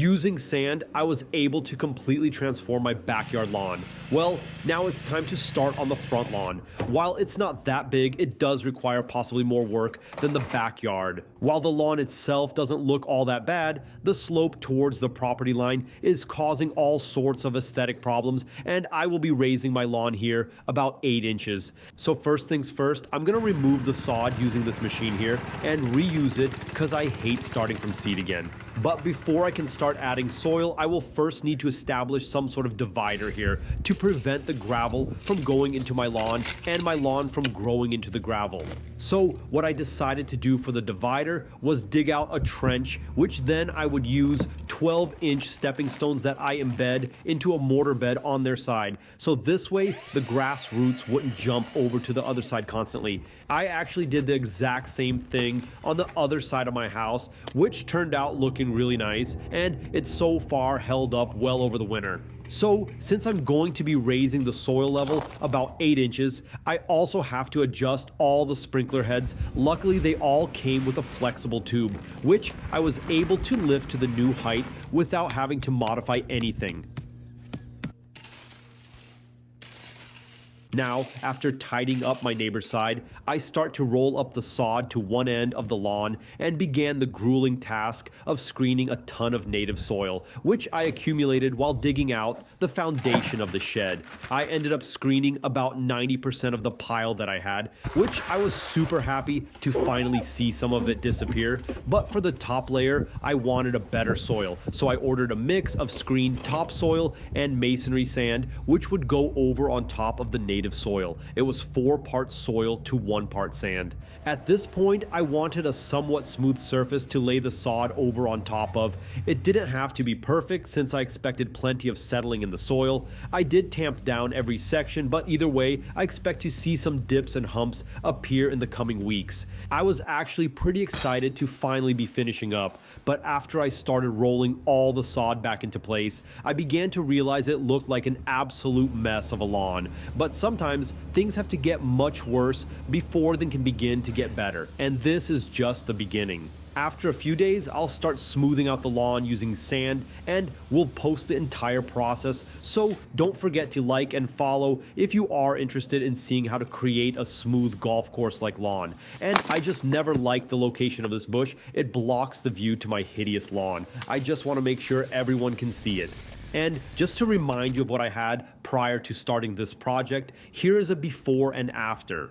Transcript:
Using sand, I was able to completely transform my backyard lawn. Well, now it's time to start on the front lawn. While it's not that big, it does require possibly more work than the backyard. While the lawn itself doesn't look all that bad, the slope towards the property line is causing all sorts of aesthetic problems, and I will be raising my lawn here about 8 inches. So first things first, I'm gonna remove the sod using this machine here and reuse it because I hate starting from seed again. But before I can start adding soil, I will first need to establish some sort of divider here to prevent the gravel from going into my lawn and my lawn from growing into the gravel. So what I decided to do for the divider was dig out a trench, which then I would use 12-inch stepping stones that I embed into a mortar bed on their side. So this way the grass roots wouldn't jump over to the other side constantly. I actually did the exact same thing on the other side of my house, which turned out looking really nice, and it's so far held up well over the winter. So since I'm going to be raising the soil level about 8 inches, I also have to adjust all the sprinkler heads. Luckily, they all came with a flexible tube, which I was able to lift to the new height without having to modify anything. Now, after tidying up my neighbor's side, I start to roll up the sod to one end of the lawn and began the grueling task of screening a ton of native soil, which I accumulated while digging out the foundation of the shed. I ended up screening about 90% of the pile that I had, which I was super happy to finally see some of it disappear. But for the top layer, I wanted a better soil, so I ordered a mix of screened topsoil and masonry sand, which would go over on top of the native soil. It was 4 parts soil to 1 part sand. At this point, I wanted a somewhat smooth surface to lay the sod over on top of. It didn't have to be perfect since I expected plenty of settling in the soil. I did tamp down every section, but either way, I expect to see some dips and humps appear in the coming weeks. I was actually pretty excited to finally be finishing up, but after I started rolling all the sod back into place, I began to realize it looked like an absolute mess of a lawn. But sometimes things have to get much worse before they can begin to get better, and this is just the beginning. After a few days, I'll start smoothing out the lawn using sand, and we'll post the entire process, so don't forget to like and follow if you are interested in seeing how to create a smooth golf course like lawn. And I just never liked the location of this bush. It blocks the view to my hideous lawn. I just want to make sure everyone can see it. And just to remind you of what I had prior to starting this project, here is a before and after.